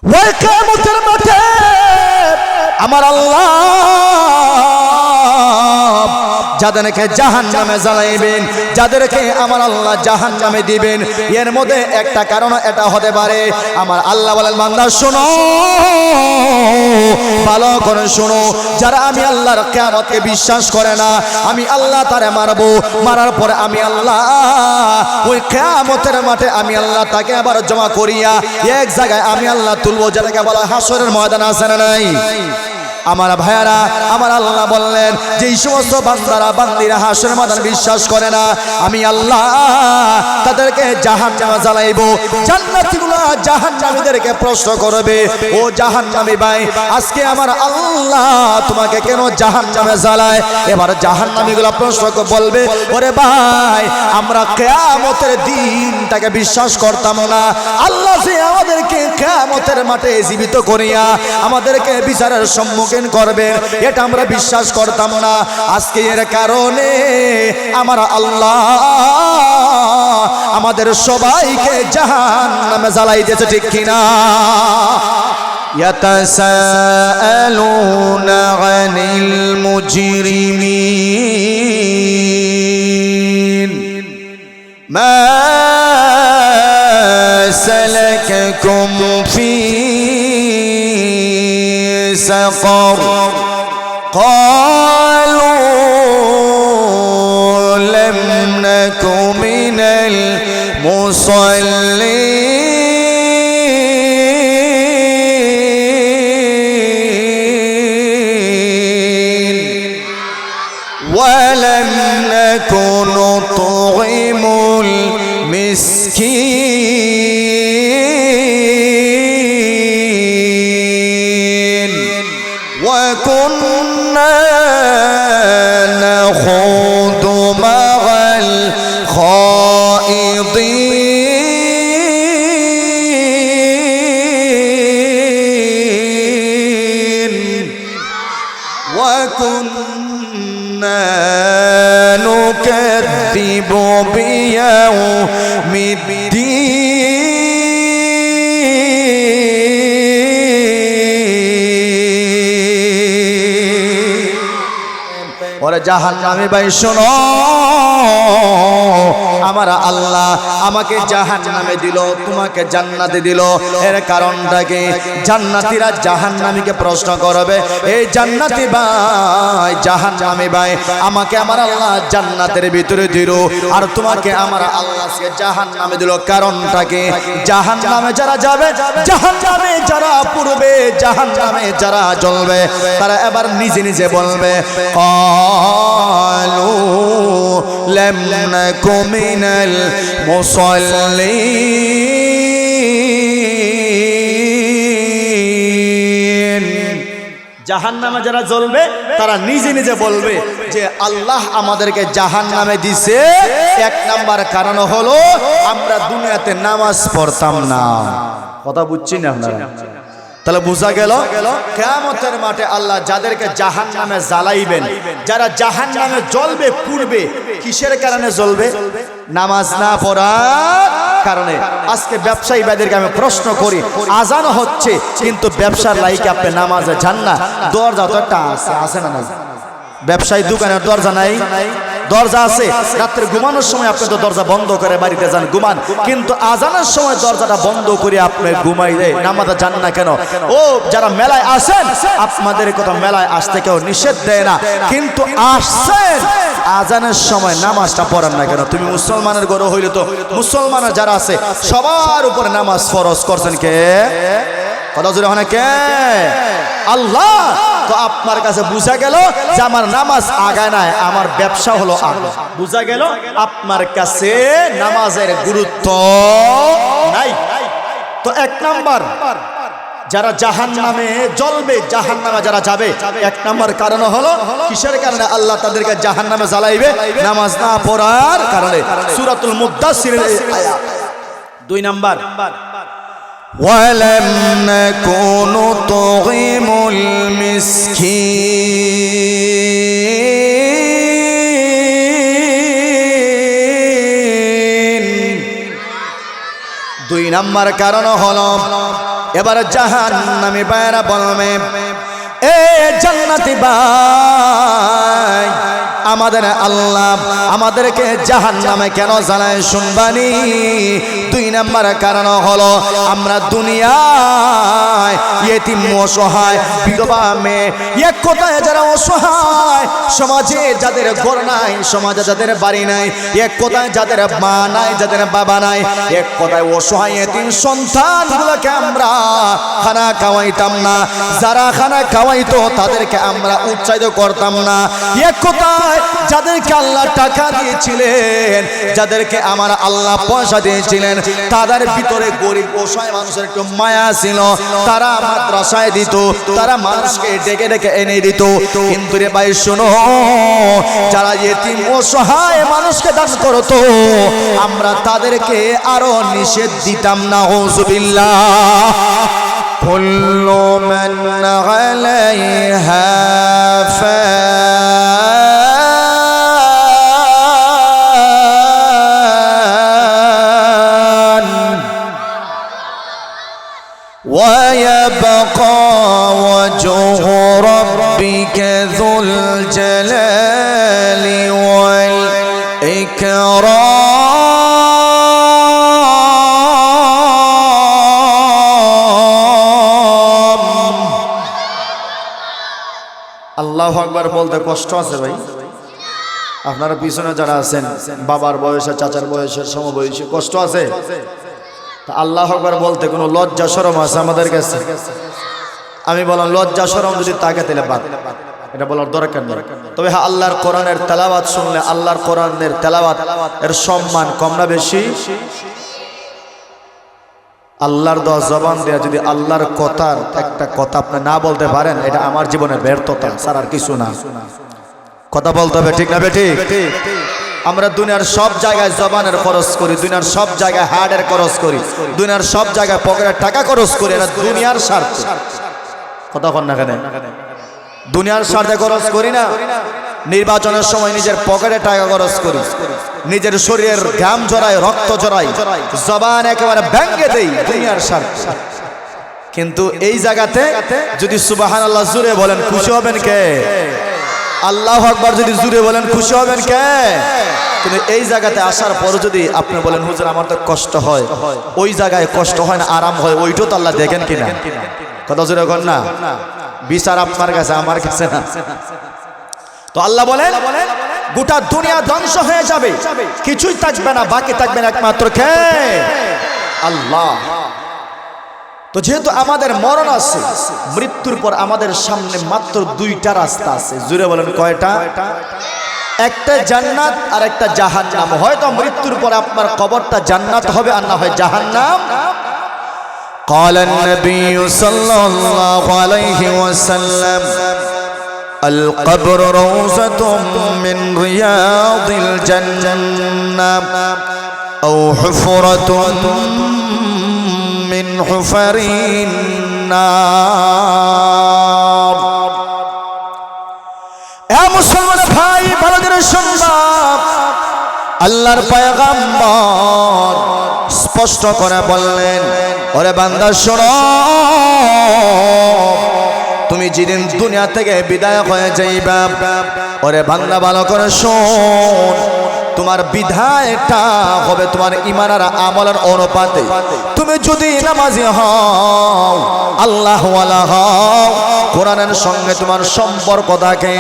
ওই কিয়ামতের মাঠে আমার আল্লাহ যাদেরকে জাহান্নামে জ্বালাইবেন, যাদেরকে আমার আল্লাহ জাহান্নামে দিবেন, এর মধ্যে একটা কারণ এটা হতে পারে। আমার আল্লাহ বলেন, বান্দা শোনো, ভালো করে শোনো, যারা আমি আল্লাহর কিয়ামতকে বিশ্বাস করে না, আমি আল্লাহ তারে মারবো, মারার পরে আমি আল্লাহ ওই কিয়ামতের মাঠে আমি আল্লাহ তাকে আবার জমা করিয়া এক জায়গায় আমি আল্লাহ তুলবো, যেটাকে বলা হাসরের ময়দান। আছে না নাই? আমার ভাইয়ারা, আমার আল্লাহ বললেন যে এই সমস্ত বান্দারা বান্দিরা হাসরের ময়দান বিশ্বাস করে না, আমি আল্লাহ তাদেরকে জাহান্নামে জ্বালাইবো। জান্নাতীগুলো জাহান্নামীদেরকে প্রশ্ন করবে, ও জাহান্নামী ভাই, আজকে আমার আল্লাহ তোমাকে কেন জাহান্নামে জ্বালায়? এবার জাহান্নামীগুলো প্রশ্ন বলবে, ওরে ভাই, আমরা কিয়ামতের দিনটাকে বিশ্বাস করতাম না, আল্লাহ যে আমাদেরকে কিয়ামতের মাঠে জীবিত করিয়া আমাদেরকে বিচারের সম্মুখীন করবেন, এটা আমরা বিশ্বাস করতাম না। আজকে এর কারণে আমার আল্লাহ আমাদের সবাইকে জাহান্নামে জ্বালাই দিয়েছে, ঠিক কিনা? ইয়াতাসাআলুনা আনিল মুজরিমিন মা সালাকাকুম ফি سقر قالوا لم نك من المصلين ولم نك نطعم المسكين وكنا نخوض مع الخائضين وكنا نكذب بيوم الدين ওরে জাহান্নামী ভাই শোনো, আমার আল্লাহ আমাকে জাহান্নামে দিল, তোমাকে জান্নাতে দিল, এর কারণটা কি? জান্নাতীরা জাহান্নামীকে প্রশ্ন করবে, এই জান্নাতি ভাই, জাহান্নামী ভাই, আমাকে আমার আল্লাহ জান্নাতের ভিতরে দিল, আর তোমাকে আমার আল্লাহ জাহান্নামে দিল, কারণটা কি? জাহান্নামে যারা যাবে, জাহান্নামে যারা পড়বে, জাহান্নামে যারা জ্বলবে, তারা এবার নিজে নিজে বলবে, قالوا لم نك من المصلين জাহান্নামে যারা জ্বলবে তারা নিজে নিজে বলবে যে আল্লাহ আমাদেরকে জাহান্নামে দিছে, এক নাম্বার কারণ হলো আমরা দুনিয়াতে নামাজ পড়তাম না। কথা বুঝছি না আপনারা? তাহলে বোঝা গেল কিয়ামতের মাঠে আল্লাহ যাদেরকে জাহান্নামে জ্বালাইবেন, যারা জাহান্নামে জ্বলবে, পুড়বে, কিসের কারণে জ্বলবে? নামাজ না পড়ার কারণে। আজকে ব্যবসায়ী ভাইদেরকে আমি প্রশ্ন করি, আজান হচ্ছে কিন্তু ব্যবসার লাইকে আপনি নামাজে যান না, দরজা তো একটা আছে না? নাই? ব্যবসায়ী দোকানের দরজা নাই? দরজা আছে। রাত্রে ঘুমানোর সময় আপনি তো দরজা বন্ধ করে বাড়িতে যান, ঘুমান, কিন্তু আজানের সময় দরজাটা বন্ধ করে আপনি ঘুমাই দেয়, নামাজে যান না কেন? ও যারা মেলায় আসেন, আপনাদের কথা মেলায় আসতে কেউ নিষেধ দেয় না, কিন্তু আসছেন আজানের সময় নামাজটা পড়েন না কেন? তুমি মুসলমানের ঘরে হইলে তো মুসলমানের যারা আছে সবার উপরে নামাজ ফরজ করছেন কে? কথা জোরে হয় না কে? আল্লাহ। তো আপনার কাছে বুঝা গেল যে আমার নামাজ আগায় নাই, আমার ব্যবসা হলো আগে। বুঝা গেল আপনার কাছে নামাজের গুরুত্ব নাই। তো এক নাম্বার, যারা জাহান্নামে জ্বলবে, জাহান্নামে যারা যাবে, এক নাম্বার কারণ হলো কিসের কারণে আল্লাহ তাদেরকে জাহান্নামে জ্বালাইবে? নামাজ না পড়ার কারণে। সূরাতুল মুদ্দাসসিরের আয়াত। দুই নাম্বার, ولم نكن نطعم المسكين দুই নাম্বার কারণ হলো এবার জাহান্নামী ভাইরা বলবে, এ জান্নাতি ভাই, আমাদের আল্লাহ আমাদেরকে জাহান্নামে কেন জ্বালায় শুনবানি? 2 নম্বর কারণ হলো আমরা দুনিয়ায় ইয়েতিম, অসহায়, বিধবা মেয়ে, এক কথায় যারা অসহায়, সমাজে যাদের ঘর নাই, সমাজে যাদের বাড়ি নাই, এক কথায় যাদের মা নাই, যাদের বাবা নাই, এক কথায় অসহায় ইয়েতিম সন্তানগুলোকে আমরা খানা খাওয়াইতাম না। যারা খানা খাওয়াইতো তাদেরকে আমরা উৎসাহিত করতাম না। এক কথায় যাদেরকে আল্লাহ টাকা দিয়েছিলেন, যাদেরকে আমার আল্লাহ পয়সা দিয়েছিলেন, তাদের ভিতরে গরিব অসহায় মানুষের একটু মায়া ছিল। তারা মাদ্রাসায় দিত, তারা মানুষকে ডেকে ডেকে এনে দিত। কিন্তু রে ভাই শোনো, যারা ইয়েতিম অসহায় মানুষকে দান করতো, আমরা তাদেরকে আরো নিষেধ দিতাম না। নাউযুবিল্লাহ। কুল্লু মান আলাইহা ফান ويبقى وجه ربك ذو الجلال والإكرام। আল্লাহু আকবার বলতে কষ্ট আছে ভাই। আপনারা পিছনে যারা আছেন, বাবার বয়সে, চাচার বয়সের সমবয়সী, কষ্ট আছে? আল্লাহু আকবার বলতে কোনো লজ্জা শরম আছে আমাদের কাছে? আমি বললাম লজ্জা শরম যদি তাকে তাহলে বাদ, এটা বলার দরকার নেই। তবে হ্যাঁ, আল্লাহর কোরআনের তেলাওয়াত শুনলে, আল্লাহর কোরআনের তেলাওয়াত এর সম্মান কম না বেশি? আল্লাহর দেওয়া জবান দেয়া যদি আল্লাহর কথার একটা কথা আপনি না বলতে পারেন, এটা আমার জীবনের ব্যর্থতা স্যার, আর কিছু না। কথা বলতে হবে, ঠিক না বেঠিক? আমরা দুনিয়ার সব জায়গায় জবানের খরচ করি, দুনিয়ার সব জায়গায় হার্টের খরচ করি, দুনিয়ার সব জায়গায় পকেটের টাকা খরচ করি, এটা দুনিয়ার স্বার্থে। কথা কন না কেন? দুনিয়ার স্বার্থে খরচ করি না। নির্বাচনের সময় নিজের পকেটে টাকা খরচ করি, নিজের শরীরের ঘাম জড়াই, রক্ত জড়াই, জবান একেবারে ভেঙে দেই দুনিয়ার স্বার্থে। কিন্তু এই জায়গাতে যদি সুবহানাল্লাহ জুড়ে বলেন, খুশি হবেন কে? আল্লাহু আকবার যদি জুড়ে বলেন, খুশি হবেন কে? কিন্তু এই জায়গাতে আসার পর যদি আপনি বলেন, হুজুর আমার তো কষ্ট হয়, ওই জায়গায় কষ্ট হয় না, আরাম হয়, ওইটাও তো আল্লাহ দেখেন কিনা? কথা জুড়ে কর না। বিচার আপনার কাছে, আমার কাছে না। তো আল্লাহ বলেন, গোটা দুনিয়া ধ্বংস হয়ে যাবে, কিছুই থাকবে না, বাকি থাকবেন একমাত্র কে? আল্লাহ। তো যেহেতু আমাদের মরণ আছে, মৃত্যুর পর আমাদের সামনে মাত্র 2টা রাস্তা আছে। জুড়ে বলেন কয়টা? একটা জান্নাত আর একটা জাহান্নাম। হয়তো মৃত্যুর পর আপনার কবরটা জান্নাত হবে, আর না হয় জাহান্নাম। قال النبي صلى الله عليه وسلم القبر روضة من رياض الجنة أو حفرة من حفر النار। এ মুসলমান ভাই, ভালো করে শুনবা, আল্লাহর পয়গম্বর স্পষ্ট করে বললেন, ওরে বান্দা শোনো, তুমি যেদিন দুনিয়া থেকে বিদায় হয়ে যাইবা, ওরে বান্দা ভালো করে শোন, তোমার বিদায়টা হবে তোমার ঈমান আর আমলের অনুপাতে। তুমি যদি নামাজি হও, আল্লাহওয়ালা হও, কোরআনের সঙ্গে তোমার সম্পর্ক থাকে,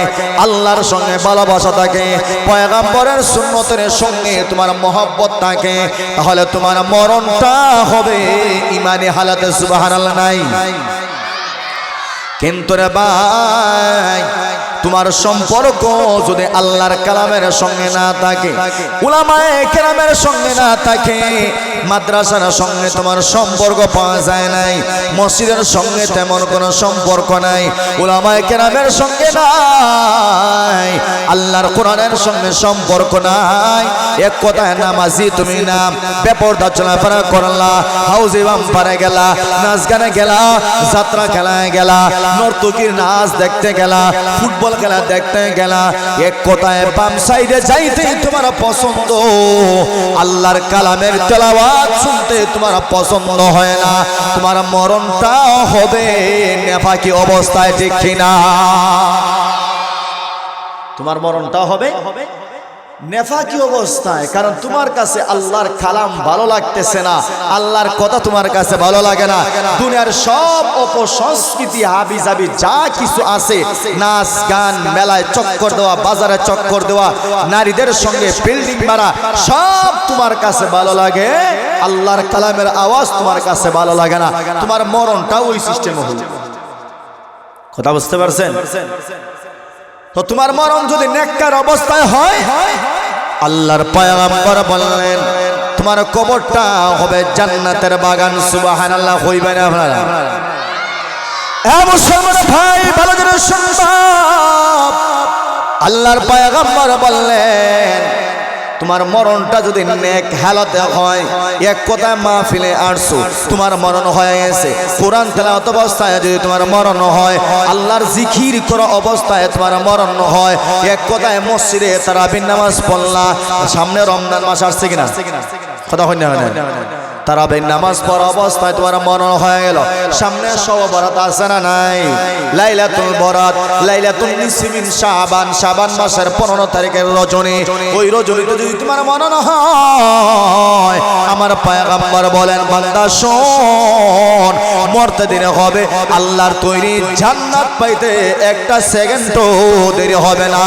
আল্লাহর সঙ্গে ভালোবাসা থাকে, পয়গম্বরের সুন্নতের সঙ্গে তোমার মহব্বত থাকে, তাহলে তোমার মরণটা হবে ঈমানি হালাতে। সুবহানাল্লাহ নাই? কিন্তু রে ভাই, তোমার সম্পর্ক যদি আল্লাহর কালামের সঙ্গে না থাকে, উলামায়ে কেরামের সঙ্গে না থাকে, মাদ্রাসার সঙ্গে তোমার সম্পর্ক পাওয়া যায় নাই, মসজিদের সঙ্গে তেমন কোনো সম্পর্ক নাই, উলামায়ে কেরামের সঙ্গে নাই, আল্লাহর কোরআনের সঙ্গে সম্পর্ক নাই, এক কথায় নামাজি তুমি না, বেপরদা চলাফেরা করলা, হাউজে বাম্পারে গেলা, নাচ গানে গেলা, যাত্রা খেলায় গেলা, নর্তকীর নাচ দেখতে গেলা, ফুটবল খেলা দেখতে গেলা, এক কথায় বাম সাইডে যাইতেই তোমার পছন্দ, আল্লাহর কালামের তেলাওয়াত শুনতে তোমার পছন্দ হয় না, তোমার মরণটা হবে নেফাকি অবস্থায়, ঠিক কিনা? তোমার মরণটা হবে নেফাকি অবস্থায়, কারণ তোমার কাছে আল্লাহর কালাম ভালো লাগতেছে না, আল্লাহর কথা তোমার কাছে ভালো লাগে না। দুনিয়ার সব অপসংস্কৃতি হাবিজাবি যা কিছু আছে, নাচ গান, মেলায় চক্কর দেওয়া, বাজারে চক্কর দেওয়া, নারীদের সঙ্গে বিল্ডিং মারা, সব তোমার কাছে ভালো লাগে, আল্লাহর কালামের আওয়াজ তোমার কাছে ভালো লাগে না। তোমার মরণটা ওই সিস্টেমে হলো। কথা বুঝতে পারছেন? তো তোমার মরণ যদি নেককার অবস্থায় হয়, আল্লাহর পয়গম্বর বললেন তোমার কবরটা হবে জান্নাতের বাগান। সুবহানাল্লাহ কইবেন আপনারা? এ মুসলমান ভাই, ভালো করে শুনবা, আল্লাহর পয়গম্বর বললেন তোমার মরণটা যদি নেক হালতে হয়, এক কথায় মাহফিলে আসছো, তোমার মরণ হয়ে গেছে, কোরআন তেলাওয়াত অবস্থায় যদি তোমার মরণ হয়, আল্লাহর জিকির করা অবস্থায় তোমার মরণ হয়, এক কথায় মসজিদে তারাবির নামাজ পড়লা, সামনে রমজান মাস আসছে কিনা? কথা হয় না? তারাবির নামাজ পড়া অবস্থায় তোমার মরণ হয়ে গেল, সামনে শবে বরাত আছে না নাই? লাইলাতুল বরাত, লাইলাতুল নিসফি মিন শাবান, শাবান মাসের 15 তারিখের রজনী, ওই রজনীতে যদি তোমার মরণ হয়, আমার পয়গম্বর বলেন বান্দা শোন, মরতে দিনে হবে, আল্লাহর তৈরি জান্নাত পাইতে একটা সেকেন্ডও দেরি হবে না।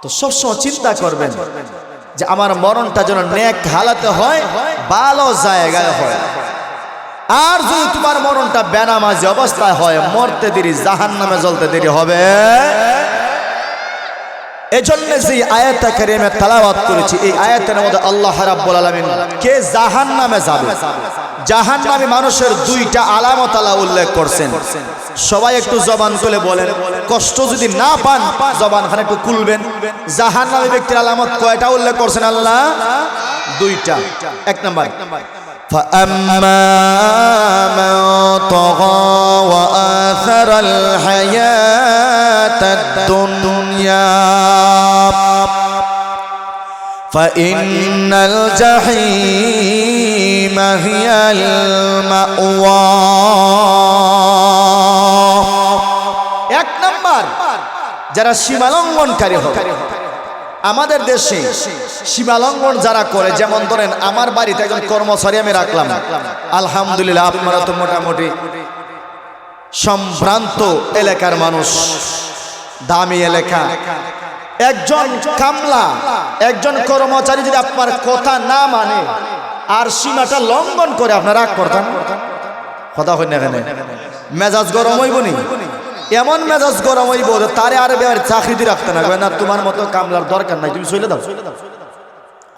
তো সবসময় চিন্তা করবেন যে আমার মরণটা যেন নেক হালাতে হয়, ভালো জায়গায় হয়। আর যদি তোমার মরণটা বেনামাজি অবস্থায় হয়, মরতে দেরি, জাহান্নামে জ্বলতে দেরি হবে। এজন্য যে আয়াতটা কারিমে তেলাওয়াত করেছি, এই আয়াতের মধ্যে আল্লাহ রাব্বুল আলামিন কে জাহান্নামে যাবে, জাহান্নামী মানুষের দুইটা আলামত আল্লাহ উল্লেখ করছেন। সবাই একটু জবান খুলে বলেন, কষ্ট যদি না পান জবান খানে একটু খুলবেন। জাহান্নামী ব্যক্তির আলামত কয়টা উল্লেখ করছেন আল্লাহ? দুইটা। এক নাম্বার, فأما من طغى وآثر الحياة الدنيا فإن الجحيم هي المأوى। এক নাম্বার, যারা সীমালঙ্ঘনকারী হবে। আমাদের দেশে সীমালঙ্ঘন যারা করে, যেমন ধরেন আমার বাড়িতে একজন কর্মচারী আমি রাখলাম, আলহামদুলিল্লাহ আপনারা তো মোটামুটি সম্ভ্রান্ত এলাকার মানুষ, দামি এলাকা, একজন কামলা, একজন কর্মচারী যদি আপনার কথা না মানে আর সীমাটা লঙ্ঘন করে, আপনার রাগ করতেন? কথা হয় না? মেজাজ গরম হইব নি? এমন মেজাজ গরম হইব তারে আর চাকরি দিয়ে রাখতে না, না তোমার মতো কামলার দরকার নাই, তুমি চলে দাও।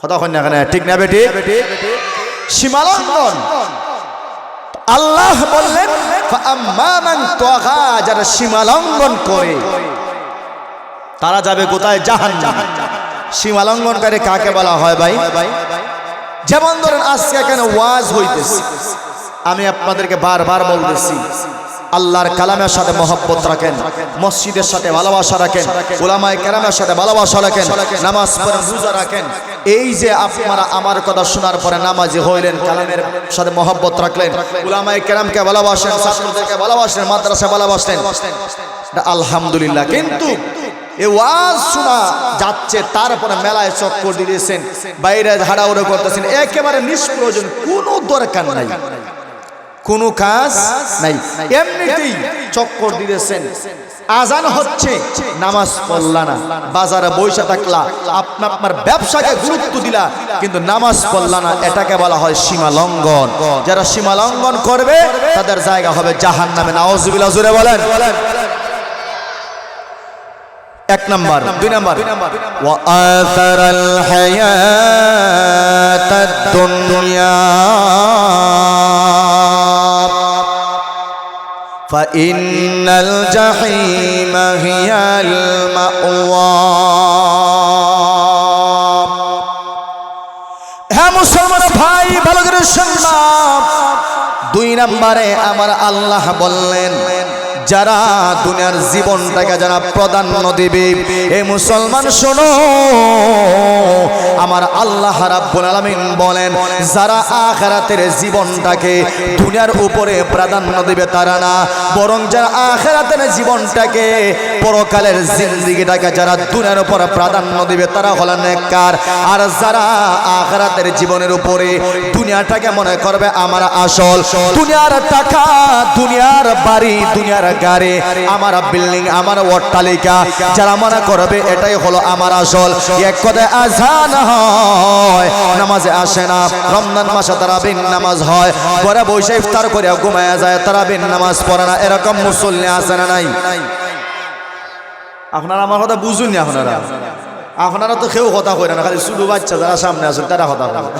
কথা হয় না? ঠিক না বেটি? সীমালঙ্ঘন। আল্লাহ বললেন ফাআম্মা মান তাগা, যারা সীমালঙ্ঘন করে তারা যাবে কোথায়? জাহান্নামে। সীমালঙ্ঘনকারী কাকে বলা হয় ভাই? যেমন ধরেন আজকে এখানে ওয়াজ হইতেছে, আমি আপনাদেরকে বারবার বলতেছি, আল্লাহর কালামের সাথে মহব্বত রাখেন, মসজিদের সাথে ভালোবাসা রাখেন, উলামায়ে কেরামের সাথে ভালোবাসা রাখেন, নামাজ পড়েন, রোজা রাখেন। এই যে আপনারা আমার কথা শোনার পরে নামাজি হইলেন, কালামের সাথে মহব্বত রাখলেন, উলামায়ে কেরামকে ভালোবাসেন, ছাত্রদেরকে ভালোবাসেন, মাদ্রাসা ভালোবাসেন, আলহামদুলিল্লাহ। কিন্তু এই ওয়াজ শোনা যাচ্ছে, তারপরে মেলায় চক্কর দিয়েছেন, বাইরে হাড়াউড়ো করতেছেন, একেবারে নিষ্প্রয়োজন, কোনো দরকার নাই, কোনো কাজ নাই, এমনিতেই চক্কর দিয়েছেন। আজান হচ্ছে, নামাজ পড়লা না, বাজারে বসে থাকলা, আপনার ব্যবসাকে গুরুত্ব দিলা, কিন্তু নামাজ পড়লা না, এটাকে বলা হয় সীমা লঙ্ঘন। যারা সীমা লঙ্ঘন করবে তাদের জায়গা হবে জাহান্নামে। নাউজুবিল্লাহ, জোরে বলেন। এক নাম্বার। দুই নাম্বার, ওয়া আসারাল হায়াতাদ দুনিয়া ফাইন্নাল জাহিমা হিয়াল মাওয়া। হ্যাঁ মুসলমান ভাই, ভালো করে শুনবা। দুই নম্বরে আমার আল্লাহ বললেন যারা দুনিয়ার জীবনটাকে যারা প্রাধান্য দিবে, এই মুসলমান শোনো, আমার আল্লাহ রাব্বুল আলামিন বলেন যারা আখিরাতের জীবনটাকে দুনিয়ার উপরে প্রাধান্য দিবে তারা না, বরং যারা আখিরাতের জীবনটাকে পরকালের জিন্দেগিটাকে যারা দুনিয়ার উপর প্রাধান্য দিবে তারা হলেন নেককার। আর যারা আখিরাতের জীবনের উপরে দুনিয়াটাকে মনে করবে আমার আসল, দুনিয়ার টাকা, দুনিয়ার বাড়ি, দুনিয়ার গাড়ি, আমার বিল্ডিং, আমার অট্টালিকা, যারা মনে করবে এটাই হলো আমার আসল, এক কথায় আযান হয়, নামাজে আসে না, রমজান মাসে তারাবির নামাজ হয়, ঘরে বসে ইফতার করে ঘুমায়া যায়, তারাবির নামাজ পড়ে না, এরকম মুসল্লি আছে না নাই? আপনারা আমার কথা বুঝুন না, আপনারা তো কেউ কথা কইরা না, খালি শুধু বাচ্চা যারা সামনে আসেন তারা কথা বলে।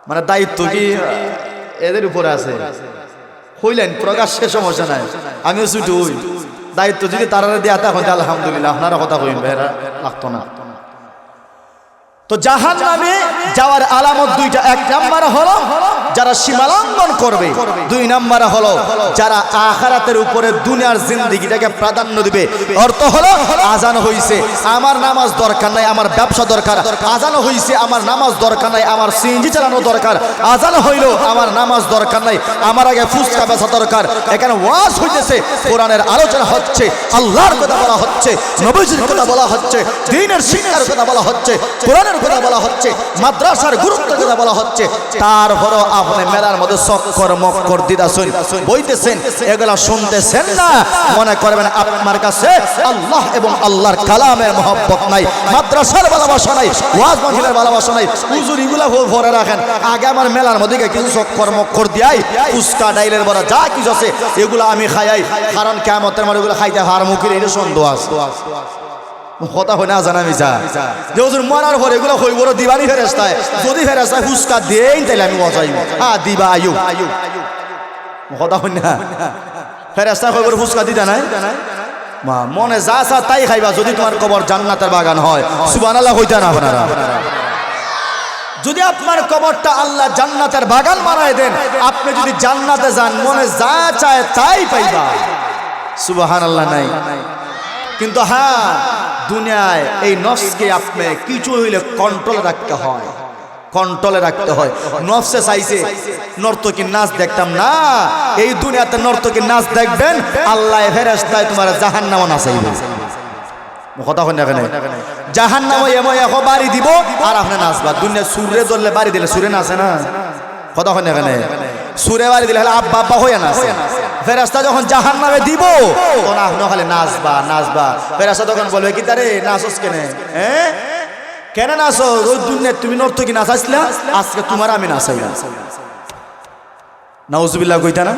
মানে দায়িত্ব কি এদের উপরে আছে? হইলেন প্রকাশ্যে সমস্যা নাই, আমিও ছুটি হই, দায়িত্ব যদি তারা দিয়ে তখন আলহামদুলিল্লাহ, আপনারা কথা কইন ভাইরা, লাগতো না। তো জাহান্নামে যাওয়ার আলামত দুইটা, এক নাম্বার হলো যারা সীমালঙ্ঘন করবে, দুই নাম্বার হলো যারা আখিরাতের উপরে দুনিয়ার জিন্দেগিটাকে প্রাধান্য দিবে। অর্থ হলো আজান হইছে, আমার নামাজ দরকার নাই, আমার ব্যবসা দরকার, আজান হইছে, আমার নামাজ দরকার নাই, আমার সিএনজি চালানো দরকার, আজান হইল, আমার নামাজ দরকার নাই, আমার আগে ফুসকা বেচা দরকার। এখানে ওয়াজ হইতেছে, কোরআনের আলোচনা হচ্ছে, আল্লাহর কথা বলা হচ্ছে, নবীজির কথা বলা হচ্ছে, দ্বীনের শিক্ষার কথা বলা হচ্ছে, কোরআনের কথা বলা হচ্ছে, মাদ্রাসার গুরুত্বের কথা বলা হচ্ছে, তারপরও আপনি মেলার মধ্যে চক্কর মক্কর দিদাসুন বইতেছেন, এগুলা শুনতেছেন না, মনে করবেন আপনার কাছে আল্লাহ এবং আল্লাহর কালামের মহব্বত নাই, মাদ্রাসার ভালোবাসা নাই, ওয়াজ মাহফিলের ভালোবাসা নাই, হুজুর এগুলা ভরে রাখেন। আগে আমার মেলার মধ্যে কিছু চক্কর মক্কর দিয়াই, ফুসকা ডাইলের বড়া যা কিছু আছে এগুলা আমি খাইয়াই, কারণ কিয়ামতের মাঠে এগুলো খাইতে হার মুখের এটা সন্দেহ আছে। কথা হয় না জানা মিছা যে হুজুর মরার পরে এগুলো হইব দিবানি ফেরেশতায়, যদি ফেরেশতায় ফুসকা দেই তাহলে আমি বজাইব, হ্যাঁ দিবা আয়ু, কথা হয় না, ফেরেশতায় কইব ফুসকা দিতা নাই, মা মনে যা চা তাই খাইবা, যদি তোমার কবর জান্নাতের বাগান হয়, সুবহানাল্লাহ কইতা না আপনারা? যদি আপনার কবরটা আল্লাহ জান্নাতের বাগান বানায় দেন, আপনি যদি জান্নাতে যান, মনে যা চায় তাই পাইবা, সুবহানাল্লাহ নাই? কিন্তু হ্যাঁ, দুনিয়ায় এই নফসকে আপনি কিছু হইলে কন্ট্রোলে রাখতে হয়, কন্ট্রোলে রাখতে হয়। নফসে চাইছে নর্তকীর নাচ দেখতাম না, এই দুনিয়াতে নর্তকীর নাচ দেখবেন, আল্লাহ ফেরেশতায় তোমার জাহান্নামে নাচাইবে, কথা হয় না? এখানে জাহান্নামে এমন এক বাড়ি দিব আর আপনি নাচবা। দুনিয়া সুরে ধরলে বাড়ি দিলে সুরে নাচে না, কথা হয় না? এখানে সুরে বাড়ি দিলে আব্বা আব্বা হয়ে নাচে। ফেরেশতা যখন জাহান্নামে দিব তখন আপনি খালি নাচবা নাচবা, ফেরেশতা তখন বলবে কি তারে নাচস কেনে, হ্যাঁ কেন নাচো? ওই দুনিয়া তুমি নর্তকী নাচাইছিলা, আজকে তোমার আমি নাচাই। নাউজুবিল্লাহ কইতা না?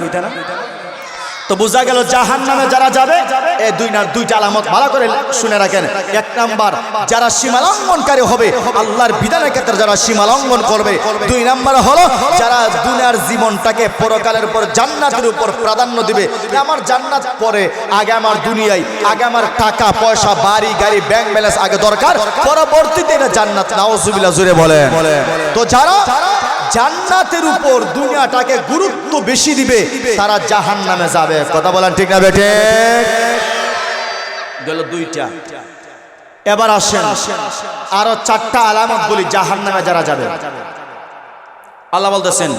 তো বোঝা গেল জাহান্নামে যারা যাবে, এই দুইটা আলামত ভালো করে শুনে রাখেন। এক নাম্বার যারা সীমালঙ্ঘনকারী হবে, আল্লাহর বিধানের ক্ষেত্রে যারা সীমালঙ্ঘন করবে। দুই নাম্বার হলো যারা দুনিয়ার জীবনটাকে পরকালের উপর জান্নাতের উপর প্রাধান্য দিবে। আমার জান্নাত পরে, আগে আমার দুনিয়ায়, আগে আমার টাকা পয়সা বাড়ি গাড়ি ব্যাংক ব্যালেন্স আগে দরকার, পরবর্তীতে এটা জান্নাত। নাউজুবিল্লাহ জোরে বলে। তো যারা জান্নাতের উপর দুনিয়াটাকে গুরুত্ব বেশি দিবে তারা জাহান্নামে যাবে, কথা বলেন ঠিক না বেটে? গেল দুইটা। এবার আসেন আরো চারটা আলামত বলি জাহান্নামে যারা যাবে। আল্লাহ বলতেছেন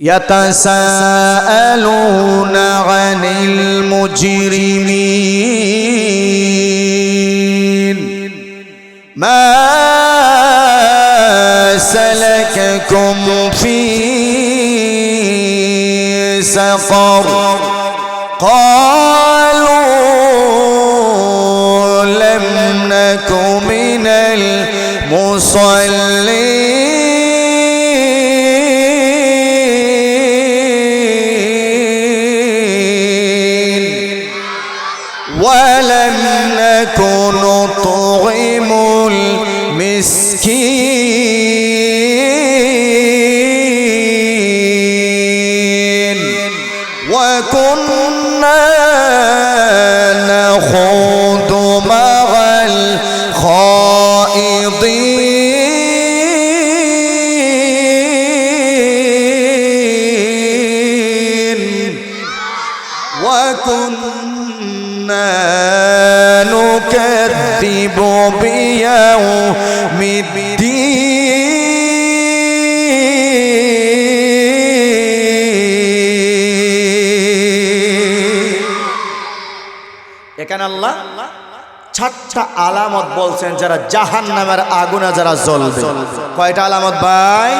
ইয়াতাসাআলুনা আনিল মুজরিমিন মা سلككم في سقر قالوا لم نك من المصلين ولم نك نطعم المسكين وكنا نخوض مع الخائضين وكنا نكذب بيوم الدين এখানে আল্লাহ চারটা আলামত বলছেন যারা জাহান্নামের আগুনে যারা জ্বলবে। কয়টা আলামত ভাই?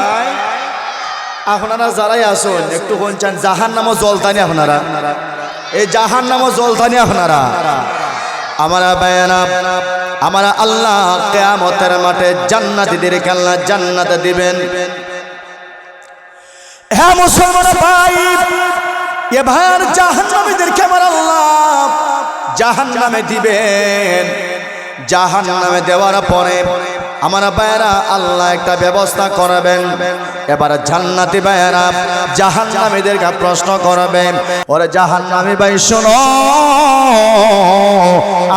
আপনারা যারাই আসুন একটু বলছেন জাহান্নামও জ্বলতানি আপনারা, এই জাহান্নামও জ্বলতানি আপনারা। আমরা বায়ানা আমরা আল্লাহ কিয়ামতের মাঠে জান্নাতীদেরকে আল্লাহ জান্নাত দিবেন। হ্যাঁ মুসলমান ভাই, এবার জাহান্নামীদেরকে আমার আল্লাহ জাহান্নামে দিবেন। জাহান্নামে দেওয়ার পরে আমার ভাইয়েরা আল্লাহ একটা ব্যবস্থা করবেন। এবার জান্নাতি ভাইয়েরা জাহান্নামীদেরকে প্রশ্ন করবেন, ওরে জাহান্নামী ভাই শোনো,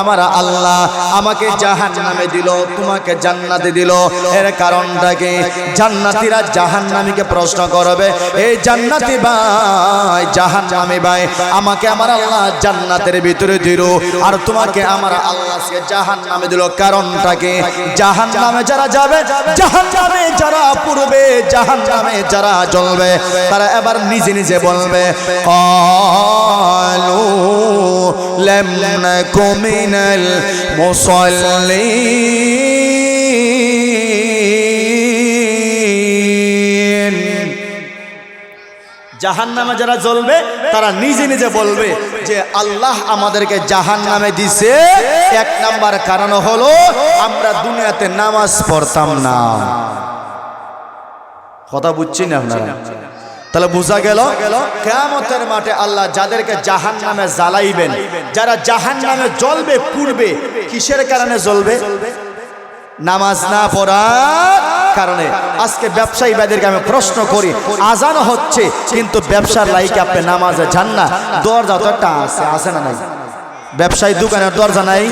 আমার আল্লাহ আমাকে জাহান্নামে দিল, তোমাকে জান্নাতে দিল, এর কারণটা কি? জান্নাতীরা জাহান্নামীকে প্রশ্ন করবে, এই জান্নাতি ভাই, জাহান্নামী ভাই, আমাকে আমার আল্লাহ জান্নাতের ভিতরে দিল আর তোমাকে আমার আল্লাহ জাহান্নামে দিল, কারণটা কি? জাহান্নামে যারা যাবে, জাহান্নামে যারা পূর্বে, জাহান্নামে যারা জ্বলবে, তারা এবার নিজে নিজে বলবে, قالوا لم نك من المصلين জাহান্নামে যারা জ্বলবে তারা নিজে নিজে বলবে যে আল্লাহ আমাদেরকে জাহান্নামে দিছে। এক নাম্বার কারণ হলো আমরা দুনিয়াতে নামাজ পড়তাম না। কথা বুঝছেন আপনারা? তাহলে বোঝা গেল কিয়ামতের মাঠে আল্লাহ যাদেরকে জাহান্নামে জ্বালাইবেন, যারা জাহান্নামে জ্বলবে পূর্বে, কিসের কারণে জ্বলবে? নামাজ না পড়ার কারণে। আজকে ব্যবসায়ী ভাইদেরকে আমি প্রশ্ন করি, আজান হচ্ছে কিন্তু ব্যবসার লাইকে আপনি নামাজে যান না, দরজা তো একটা আছে না নাই? ব্যবসায়ী দোকানের দরজা নাই?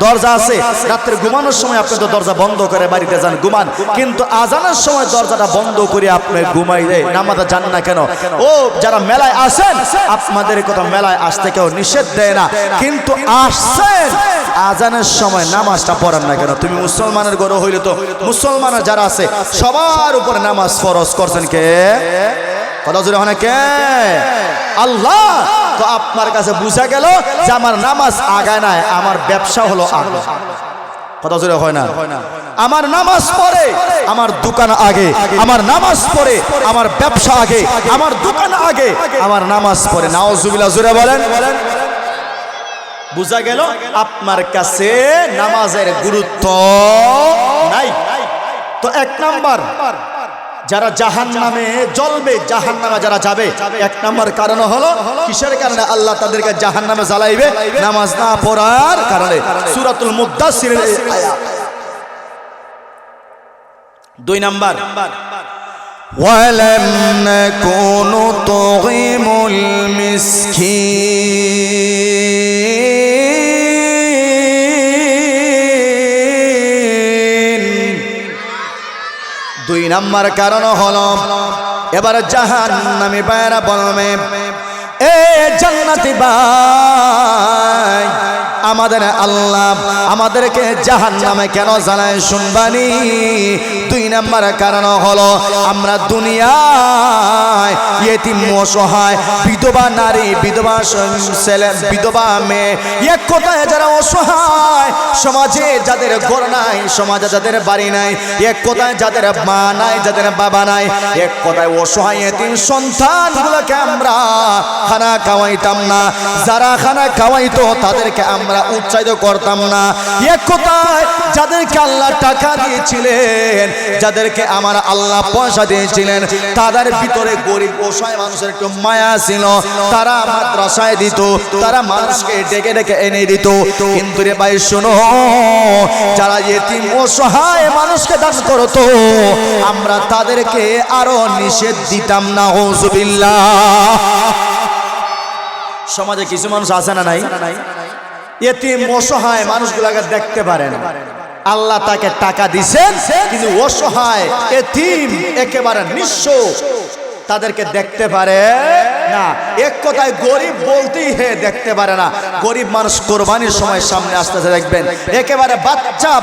দরজা আছে। রাত্রে ঘুমানোর সময় আপনি তো দরজা বন্ধ করে বাড়িতে যান, ঘুমান, কিন্তু আজানের সময় দরজাটা বন্ধ করে আপনি ঘুমাইলে নামাজে যান না কেন? ও যারা মেলায় আসেন, আপনাদের কথা মেলায় আসতে কেউ নিষেধ দেয় না, কিন্তু আসছেন আজানের সময় নামাজটা পড়েন না কেন? তুমি মুসলমানের ঘর হইলে তো মুসলমানের যারা আছে সবার উপরে নামাজ ফরজ করছেন কে? কথা জোরে হয় না কে? আল্লাহ। তো আপনার কাছে বুঝা গেল যে আমার নামাজ আগায় নাই, আমার ব্যবসা হলো আগে। কথা জোরে হয় না? আমার নামাজ পড়ে আমার দোকান আগে, আমার নামাজ পড়ে আমার ব্যবসা আগে, আমার দোকান আগে, আমার নামাজ পড়ে। নাউজুবিল্লাহ, জোরে বলেন। বুঝা গেল আপনার কাছে নামাজের গুরুত্ব নাই। তো এক নাম্বার যারা জাহান্নামে জ্বলবে, জাহান্নামে যারা যাবে, এক নাম্বার কারণ হলো কিসের কারণে আল্লাহ তাদেরকে জাহান্নামে জ্বালাইবে? নামাজ না পড়ার কারণে। সূরাতুল মুদ্দাসসিরের আয়াত। দুই নাম্বার, ولم نكن نطعم المسكين দুই নাম্বার কারণ হলো এবার জাহান্নামী ভাইরা বলবে, এ জান্নাতি ভাই, আমাদের আল্লাহ আমাদেরকে জাহান্নামে কেন জ্বালায় শুনবানি? দুই নাম্বার কারণ হলো আমরা দুনিয়ায় ইয়েতিম, অসহায়, বিধবা নারী, বিধবা ছেলে, বিধবা মেয়ে, এক কথায় যারা অসহায়, সমাজে যাদের ঘর নাই, সমাজে যাদের বাড়ি নাই, এক কথায় যাদের মা নাই, যাদের বাবা নাই, এক কথায় অসহায় ইয়েতিম সন্তানগুলোকে আমরা খানা খাওয়াইতাম না। যারা খানা খাওয়াইতো তাদেরকে আমরা উৎসাহিত করতাম না। এক কথায় যাদেরকে আল্লাহ টাকা দিয়েছিলেন, যাদেরকে আমার আল্লাহ পয়সা দিয়েছিলেন, তাদের ভিতরে গরিব অসহায় মানুষের একটু মায়া ছিল, তারা মাদ্রাসায় দিত, তারা মানুষকে ডেকে ডেকে এনে দিত। কিন্তু রে ভাই শোনো, যারা ইয়েতিম অসহায় মানুষকে দান করতো, আমরা তাদেরকে আরো নিষেধ দিতাম না। নাউজুবিল্লাহ। সমাজে কিছু মানুষ আছে না নাই? ইয়েতিম অসহায় মানুষগুলোকে দেখতে পারেন, আল্লাহ তাকে টাকা দিছেন, কিন্তু অসহায় এতিম একেবারে নিঃস্ব তাদেরকে দেখতে পারে না, এক কথায় গরিব বলতেই হে দেখতে পারে না। গরিব মানুষ কোরবানির সময় সামনে আসতেছে দেখবেন, একেবারে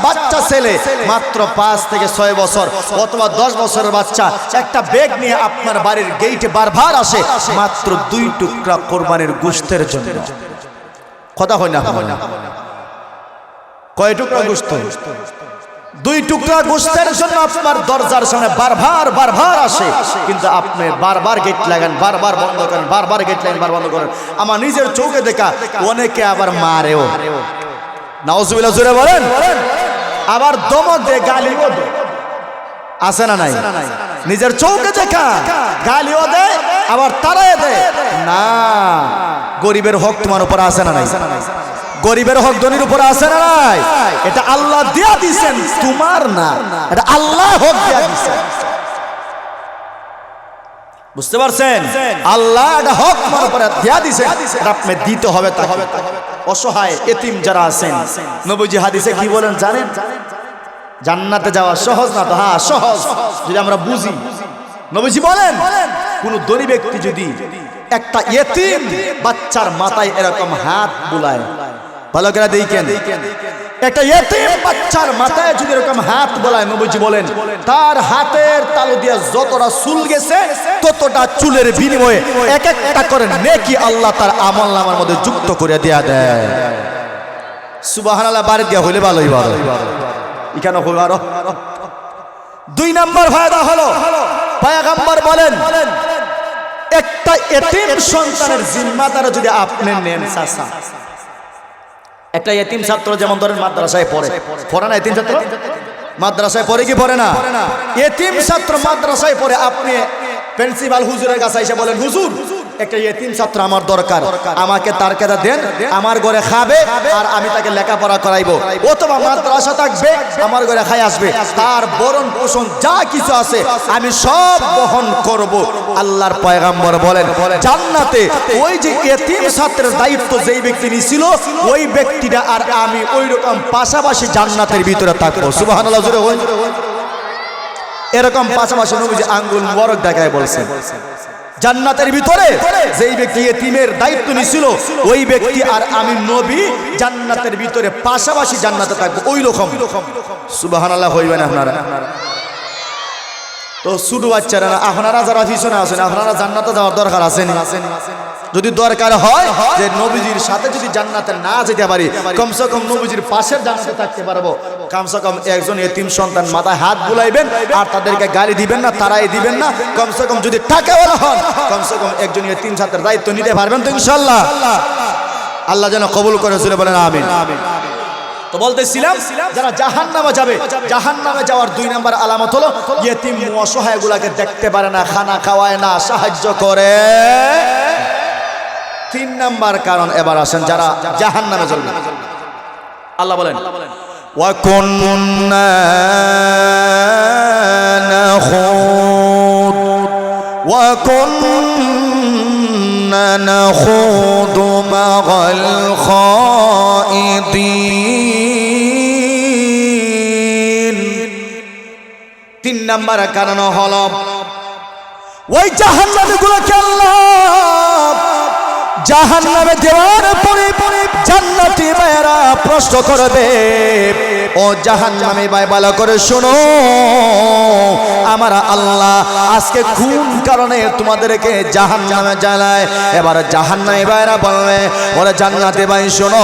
বাচ্চা ছেলে মাত্র 5 থেকে 6 বছর অথবা 10 বছরের বাচ্চা একটা ব্যাগ নিয়ে আপনার বাড়ির গেইটে বারবার আসে মাত্র 2 টুকরা কোরবানির গোশতের জন্য। কথা হয় না? কয় টুকরা গোশত? 2 টুকরা গোশতের জন্য আপনার দরজার সামনে বারবার আসে, কিন্তু আপনি বারবার গেট লাগান, বারবার বন্ধ করেন, বারবার গেট লাগান, বারবার বন্ধ করেন। আমার নিজের চোখে দেখা অনেকে আবার মারেও, নাউজুবিল্লাহ জোরে বলেন, আবার দমক দেয়, গালিও দেয়, আছে না নাই? নিজের চোখে দেখা গালিও দেয়, আবার তারাই দেয় না। গরিবের হক তোমার উপর আছে না নাই? গরিবের হক ধনীর উপর আছে না নাই? এটা আল্লাহ দিয়া দিছেন, তোমার না, এটা আল্লাহ হক দিয়া দিছেন। বুঝতে পারছেন? আল্লাহ এটা হক তোমার উপর দিয়া দিছেন, এটা আপনি দিতে হবে। তা হবে অসহায় এতিম যারা আছেন, নবীজি হাদিসে কি বলেন জানেন? জান্নাতে যাওয়া সহজ না তো? হ্যাঁ সহজ, যদি আমরা বুঝি। নবীজি বলেন, কোন ধনী ব্যক্তি যদি একটা এতিম বাচ্চার মাথায় এরকম হাত বুলায়, ভালো করে দেখেন, একটা এতিম বাচ্চার মাথায় যদি এরকম হাত বুলায়, নবীজি বলেন তার হাতের তালু দিয়ে যতটা চুল গেছে ততটা চুলের বিনিময়ে এক একটা করে নেকি আল্লাহ তার আমলনামার মধ্যে যুক্ত করে দেয়া দেয়। সুবহানাল্লাহ। বাড়ি দিয়া হইলে ভালোই ভালো, এখানে হইল আরো। 2 নম্বর ফায়দা হলো, পয়গম্বর বলেন একটা এতিম সন্তানের জিম্মাদার যদি আপনি নেন, চাচা, একটা এতিম ছাত্র যেমন ধরেন মাদ্রাসায় পড়ে না? এতিম ছাত্র মাদ্রাসায় পড়ে কি পড়ে না? এতিম ছাত্র মাদ্রাসায় পড়ে, আপনি প্রিন্সিপাল হুজুরের কাছে এসে বলেন, হুজুর একটা এতিম ছাত্র আমার দরকার, আমাকে তার কাছে দেন, আমার ঘরে খাবে আর আমি তাকে লেখাপড়া করাইবো, অথবা মাদ্রাসা থাকবে, আমার ঘরে খাই আসবে, তার বরণ পোষণ যা কিছু আছে আমি সব বহন করব। আল্লাহর পয়গম্বর বলেন জান্নাতে ওই যে এতিম ছাত্রের দায়িত্ব যেই ব্যক্তি নিছিল, ওই ব্যক্তিটা আর আমি ওই রকম পাশাপাশি জান্নাতের ভিতরে থাকবো। সুবহানাল্লাহ জোরে বলেন। এরকম পাশাপাশি নবীজি আঙ্গুল মোবারক দেখায় বলছেন, জান্নাতের ভিতরে যেই ব্যক্তি এতিমের দায়িত্ব নিছিল, ওই ব্যক্তি আর আমি নবী জান্নাতের ভিতরে পাশাপাশি জান্নাতে থাকবো, ওই রকম। সুবহানাল্লাহ হইবেন আপনারা? তো শুধু বাচ্চারা না, আপনারা যারা পিছনে আছেন, আপনারা জান্নাতে যাওয়ার দরকার আছে না? যদি দরকার হয় যে নবীজির সাথে যদি জান্নাতে না যেতে পারি, কমসে কম নবীজির পাশের জান্নাতে থাকতে পারবো, কমসে কম একজন এতিম সন্তান মাথায় হাত বুলাইবেন আর তাদেরকে গালি দিবেন না, তারাই দিবেন না। কমসে কম যদি টাকাওয়ালা হন, কমসে কম একজন এতিম ছাত্রের দায়িত্ব নিতে পারবেন তো ইনশাআল্লাহ? আল্লাহ যেন কবুল করে, জোরে বলেন আমিন। তো বলতেছিলাম, যারা জাহান্নামে যাবে, জাহান্নামে যাওয়ার 2 নম্বর আলামত হলো ইয়েতিম অসহায়গুলোকে দেখতে পারে না, খানা খাওয়ায় না, সাহায্য করে। 3 নম্বর কারণ এবার আসেন যারা জাহান্নামে যাবে। আল্লাহ বলেন ওয়া কুন্না নাখুদু মা'আল খাইদিন। 3 নম্বর কারণ হলো ওই জাহান্নামীগুলোকে আল্লাহ জাহান্নামে দেওয়ার পরে জান্নাতি ভাইরা প্রশ্ন করবে, ও জাহান্নামী ভাই ভালো করে শোনো, আমার আল্লাহ আজকে কোন কারণে তোমাদেরকে জাহান্নামে জ্বালায়? এবার জাহান্নামী ভাইরা বলবে, ওরে জান্নাতি ভাই শোনো,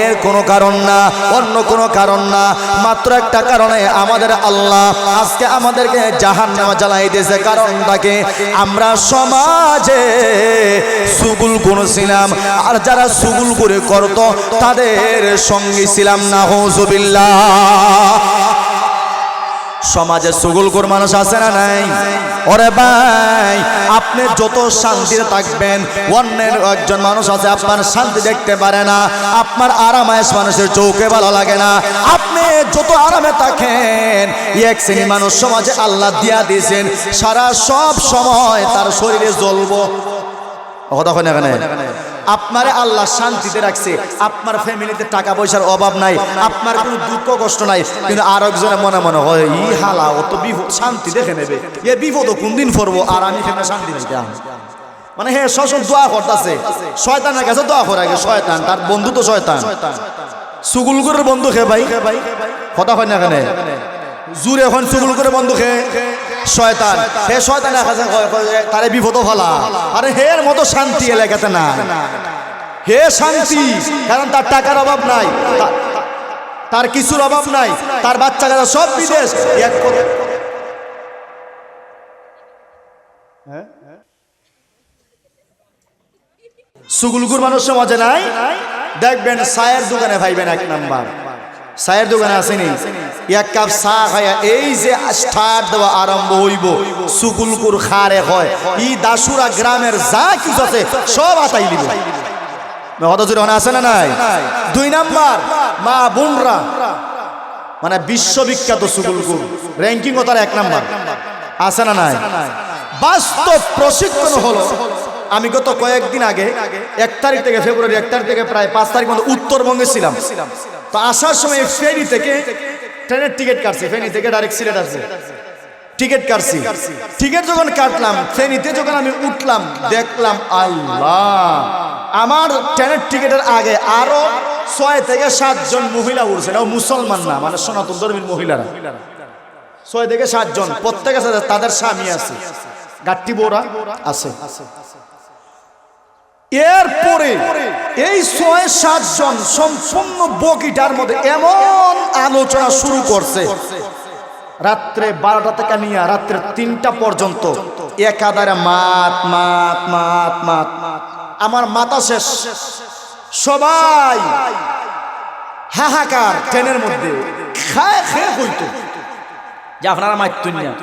এর কোনো কারণ না, অন্য কোনো কারণ না, মাত্র একটা কারণে আমাদের আল্লাহ আজকে আমাদেরকে জাহান্নামে জ্বালাইতেছে। কারণটাকে আমরা সমাজে সুগুল করেছিলাম, আর যারা সুগুল করে করতো তাদের সঙ্গী ছিলাম, নাউজুবিল্লাহ। সমাজে সুগুলখোর মানুষ আছে না নাই? ওরে ভাই, আপনি যত শান্তিতে থাকবেন, অন্যের একজন মানুষ আছে আপনার শান্তি দেখতে পারে না, আপনার আরামায়েশ মানুষের চোখে ভালো লাগে না। আপনি যত আরামে থাকেন, এক শ্রেণী মানুষ সমাজে আল্লাহ দিয়া দিয়েছেন, সারা সব সময় তার শরীরে জ্বলবো। কথা হয় না? আপনারে আল্লাহ শান্তিতে রাখছে, আপনার ফ্যামিলিতে টাকা পয়সার অভাব নাই, আপনার কোনো দুঃখ কষ্ট নাই, কিন্তু আর একজনে মনে মনে হয় ই হালা অত বিপদ শান্তি দেখে নেবে, এ বিপদ কোন দিন পড়বো আর আমি এখানে শান্তি নিতাম। মানে হে শ্বশুর দোয়া করতেছে, শয়তানের কাছে দোয়া করে আগে, শয়তান তার বন্ধু তো শয়তান, সুগুলগুরের বন্ধু খে ভাই, কথা হয় না এখানে জুড়ে এখন সুগুলগুরের বন্ধু খে শয়তান, হে শয়তানের কাছে তারে বিপদ ফেলা, আরে হের মতো শান্তি এলাকাতে না, হে শান্তি, কারণ তার টাকার অভাব নাই, তার কিছুর অভাব নাই, তার বাচ্চা কাচ্চা সব বিদেশ, এক সুগুলগুর মানুষ সমাজে নাই, দেখবেন চায়ের দোকানে ভাইবেন এক নাম্বার, চায়ের দোকানে আসেনি, এক কাপ চা খায়া এই যে স্টার্ট দেওয়া আরম্ভ হইব, সুগুলকুর খারে হয়, ই দাসুরা গ্রামের যা কিছু আছে সব আতাই লিব, আছে না নাই? দুই নাম্বার মা বোনরা, মানে বিশ্ববিখ্যাত সুগুলকুর র্যাঙ্কিং ও তার এক নাম্বার, আছে না নাই? বাস্তব প্রশিক্ষণ হলো, আমি গত কয়েকদিন আগে 1 তারিখ থেকে ফেব্রুয়ারি 1 তারিখ থেকে প্রায় 5 তারিখ মধ্যে উত্তরবঙ্গে ছিলাম। তো আসার সময় ফেরি থেকে ট্রেনের টিকিট কাটছি, ফেনি থেকে ডাইরেক্ট সিলেট আসছে, টিকিট কাটছি, টিকিট যখন কাটলাম ফেনিতে যখন আমি উঠলাম দেখলাম আল্লাহ, আমার ট্রেনের টিকিটের আগে আরো 6 থেকে 7 জন মহিলা উঠছে, না মুসলমান না, মানে সনাতন ধর্মের মহিলারা, 6 থেকে 7 জন, প্রত্যেকের সাথে তাদের স্বামী আছে, গাট্টি বোরা আছে। এরপরে এই 6-7 জন সম্পূর্ণ বগিটার মধ্যে এমন আলোচনা শুরু করছে, রাত্রে 12টা থেকে নিয়ে রাত্রে 3টা পর্যন্ত একাধারে মাত মাত মাত মাত, আমার মাথা শেষ, সবাই হাহাকার, ট্রেনের মধ্যে খায় খেয়ে হইতো যে আপনারা মাইতুন না।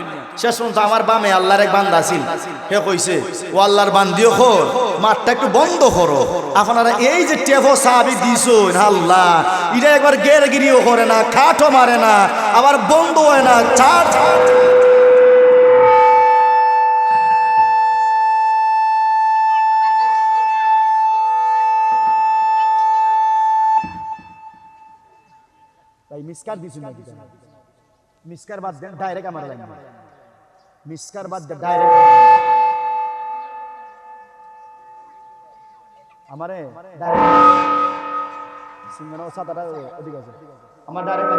শেষ পর্যন্ত আমার বামে আল্লাহর এক বান্দা ছিল, হে কইছে ও আল্লাহর বান্দিও খোর, মাঠটা একটু বন্ধ করো, আপনারা এই যে টেফো সাহাবি দিছুন আল্লাহ, এটা একবার গেরগিরিও করে না, খাটও মারে না, আবার বন্ধ হয় না, চার ভাই মিসকার দিছুন নাকি? মিসকার বাদ দেন, ডাইরেক্ট আমার লাইন, মিসকার বাদ দেন, ডাইরেক্ট আমারে ডাইরেক্ট সিঙ্গারা সাদাটা ওদিক আছে, আমার ডাইরেক্ট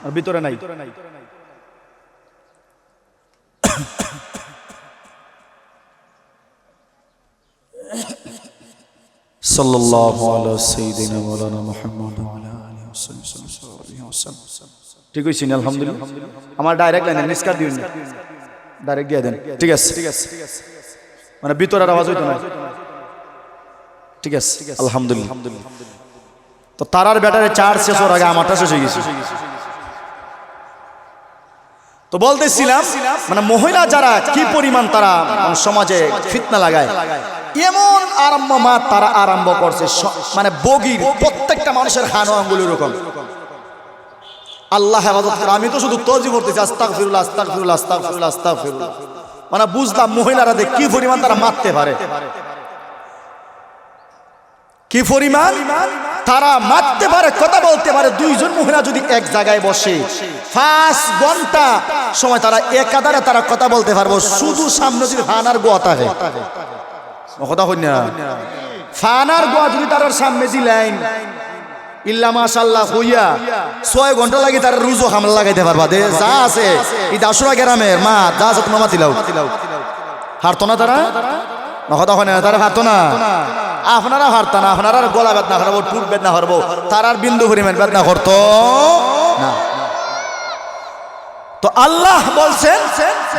আর ভিতরে নাই, সাল্লাল্লাহু আলা সাইয়্যিদিনা মাওলানা মুহাম্মদ ওয়া আলা আলিহি ওয়াসাল্লাম। ঠিক হইছে না? আলহামদুলিল্লাহ। আমার ডাইরেক্ট লাইনে মিসকার দিউন, ডাইরেক্ট দিয়ে দেন, ঠিক আছে? মানে ভিতরের আওয়াজ হইতো না, ঠিক আছে? আলহামদুলিল্লাহ। তো তারার ব্যাটারে চার্জ শেষ হওয়ার আগে আমারটা শেষ হয়ে গেছে। তো বলতেছিলাম মানে মহিলা যারা কি পরিমাণ তারা সমাজে ফিতনা লাগায়, এমন আরম্ভ মাত তারা আরম্ভ করছে, মানে বগির প্রত্যেকটা মানুষের হানো আঙ্গুল এরকম। আল্লাহ হেফাজত করে, আমি তো শুধু তজি করতেছি আস্তাগফিরুল্লাহ আস্তাগফিরুল্লাহ আস্তাগফিরুল্লাহ আস্তাগফিরুল্লাহ, মানে বুঝলাম মহিলারা দেখ কি পরিমাণ তারা মারতে পারে, কি পরিমাণ তারা মারতে পারে, কথা বলতে পারে। 2 জন মহিলা যদি এক জায়গায় বসে 5 ঘন্টা সময় তারা একাধারে তারা কথা বলতে পারবো, শুধু সামনে যদি ফানার গোয়া থাকে, কথা হই না, ফানার গোয়া যদি তার সামনে দিলেন ইল্লা মাশাআল্লাহ হইয়া 6 ঘন্টা লাগি তার রুজু হামলা লাগাইতে পারবা, দে যা আছে এই দাসুরা গ্রামের মা যা আছে তোমার মাতিলাও, হারতো না তারা, কথা হয় না, তারা হারতো না, আপনারা হারতা না, আপনারা গলা বেদনা করবো, টুট বেদনা করবো, তারার বিন্দু পরিমাণ বেদনা করতো না। তো আল্লাহ বলছেন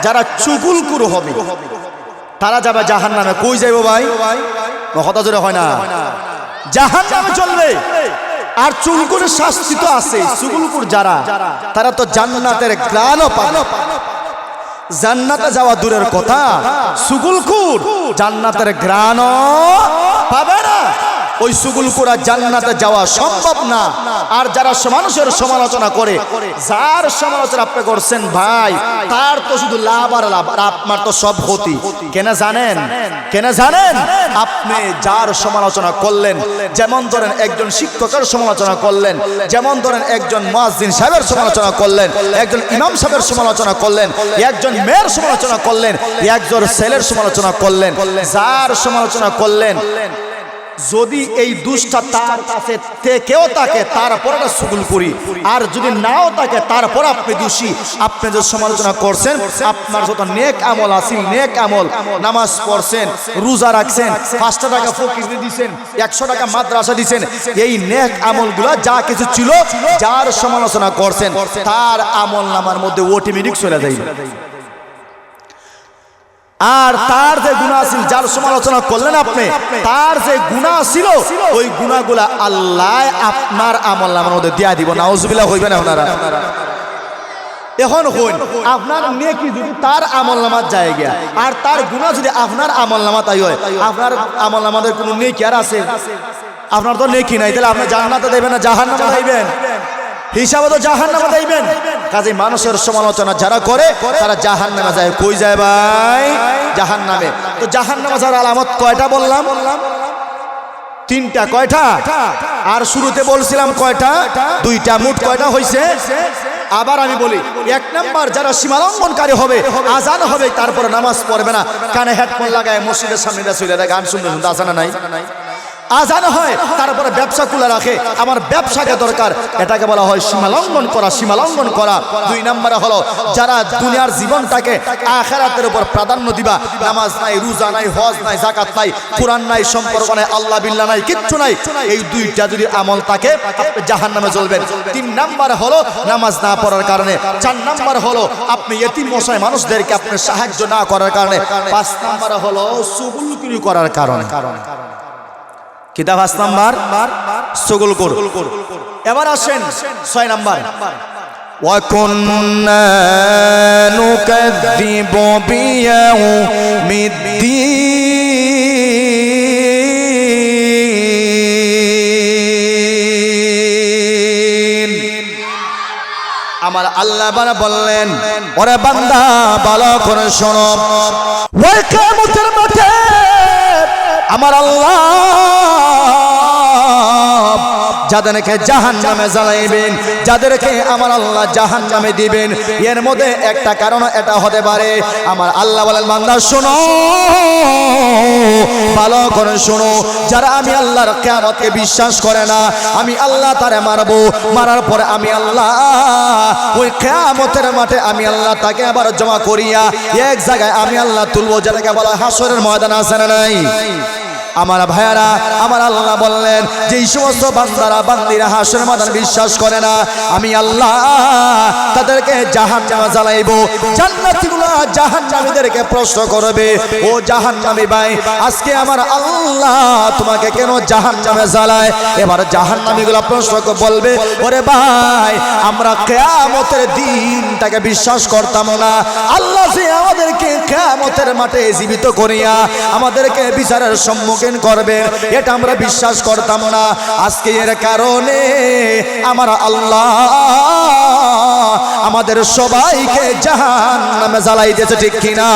যারা চুগুলকুর হবে তারা যাবে জাহান্নামে। কই যাইব ভাই? কথা জোরে হয় না, জাহান্নামে চলবে। আর চুলকুরের শাস্তি তো আছে, চুগুলকুর যারা তারা তো জান্নাতের গ্রাণও পাবে, জান্নাতে যাওয়া দূরের কথা, চুগুলকুর জান্নাতের গ্রাণও পাবে না। ওই সুগুলকুরা জান্নাতে যাওয়া সম্ভব না। আর যারা মানুষের সমালোচনা করে, যার সমালোচনা আপনি করছেন ভাই, তার তো শুধু লাভ আর লাভ, আর আপনার তো সব ক্ষতি। কেন জানেন? আপনি যার সমালোচনা করলেন, যেমন ধরেন একজন শিক্ষকের সমালোচনা করলেন, যেমন ধরেন একজন মুয়াজ্জিন সাহেবের সমালোচনা করলেন, একজন ইমাম সাহেবের সমালোচনা করলেন, একজন মেয়ের সমালোচনা করলেন, একজন ছেলের সমালোচনা করলেন, যার সমালোচনা করলেন, যদি এই দুষ্টা তার কাছে থেকেও থাকে তারপর একটা সুগুল করি, আর যদি নাও থাকে তারপর আপনি দোষী। আপনি যে সমালোচনা করছেন, আপনার যত নেক আমল আছিল, নেক আমল, নামাজ পড়ছেন, রোজা রাখছেন, 5 টাকা ফকিরকে দিয়েছেন, 100 টাকা মাদ্রাসা দিয়েছেন, এই নেক আমলগুলা যা কিছু ছিল, যার সমালোচনা করছেন তার আমল নামার মধ্যে অটোমেটিক চলে যায়। আর তার যে গুনাহ ছিল, যার সমালোচনা করলেন আপনি, তার যে গুনাহ ছিল, ওই গুনাহগুলা আল্লাহ আপনার আমলনামার মধ্যে দিয়া দিব। নাউজুবিল্লাহ হইবেন আপনারা। এখন হইন আপনার নেকি যদি তার আমলনামাত যায় গিয়া, আর তার গুনাহ যদি আপনার আমলনামাত আই হয়, আপনার আমলনামাদের কোনো নেকি আর আছে? আপনার তো নেকি নাই, তাহলে আপনি জান্নাতে যাবেন না জাহান্নামে যাইবেন? হিসাবে তো জাহান্নামে যাইবেন। কাজে মানুষের সমালোচনা যারা করে তারা জাহান্নামে যায়। কই যায় ভাই? জাহান্নামে। তো জাহান্নামে যাওয়ার আলামত কয়টা বললাম? 3টা। কয়টা? আর শুরুতে বলছিলাম কয়টা? 2টা। মোট কয়টা হইছে? আবার আমি বলি, 1 নাম্বার যারা সীমালঙ্ঘনকারী হবে, আজান হবে তারপরে নামাজ পড়বে না, কানে হেডফোন লাগায় মসজিদের সামনে চলে যায়, গান শুনতে শুনতে। আজান নাই, আজান হয় তারপরে ব্যবসা খুলে রাখে, আমার ব্যবসাকে দরকার, এটাকে বলা হয় সীমালঙ্ঘন করা। সীমালঙ্ঘন করা। 2 নম্বরে হলো যারা দুনিয়ার জীবনটাকে আখিরাতের উপর প্রাধান্য দিবা, নামাজ নাই, রোজা নাই, হজ নাই, যাকাত নাই, কোরআন নাই, সম্পর্ক নাই, আল্লাহ বিল্লাহ নাই, কিচ্ছু নাই, এই 2টা যদি আমল থাকে আপনি জাহান্নামে চলবেন। 3 নম্বরে হলো নামাজ না পড়ার কারণে। 4 নম্বর হলো আপনি ইতিম অসহায় মানুষদেরকে আপনি সাহায্য না করার কারণে। 5 নম্বরে হলো সুগুলকুরি করার কারণে। কিতা 5 নাম্বার? সুগুলকুর। এবার আসেন 6 নাম্বার। وَكُنَّا نُكَذِّبُ بِيَوْمِ الدِّينِ। আমার আল্লাহ বানা বললেন, ওরে বান্দা ভালো করে শোনো, ওই কিয়ামতের মাঠে আমার আল্লাহ যাদেরকে জাহান্নামে জ্বালাইবেন, যাদেরকে আমার আল্লাহ জাহান্নামে দিবেন, এর মধ্যে একটা কারণ এটা হতে পারে। আমার আল্লাহ বলেন, বান্দা শোনো, ভালো করে শোনো, যারা আমি আল্লাহর কিয়ামতকে বিশ্বাস করে না, আমি আল্লাহ তারে মারবো, মারার পরে আমি আল্লাহ ওই কিয়ামতের মাঠে আমি আল্লাহ তাকে আবার জমা করিয়া এক জায়গায় আমি আল্লাহ তুলবো, যেটাকে বলা হাসরের ময়দান। আছে না নাই? আমার ভাইয়ারা, আমার আল্লাহ বললেন, যেই সমস্ত বান্দারা বান্দিরা হাসরের ময়দান বিশ্বাস করে না, আমি আল্লাহ তাদেরকে জাহান্নামে জ্বালাইবো। জান্নাতীগুলো জাহান্নামীদেরকে প্রশ্ন করবে, ও জাহান্নামী ভাই, আজকে আমার আল্লাহ তোমাকে কেন জাহান্নামে জ্বালায়? এবার জাহান্নামীগুলো প্রশ্ন বলবে, ওরে ভাই, আমরা কিয়ামতের দিনটাকে বিশ্বাস করতাম না, আল্লাহ যে আমাদেরকে কিয়ামতের মাঠে জীবিত করিয়া আমাদেরকে বিচারের সম্মুখীন করবেন, এটা আমরা বিশ্বাস করতাম না। আজকে এর কারণে আমার আল্লাহ আমাদের সবাইকে জাহান্নামে জ্বালাই দিয়েছে। ঠিক কিনা?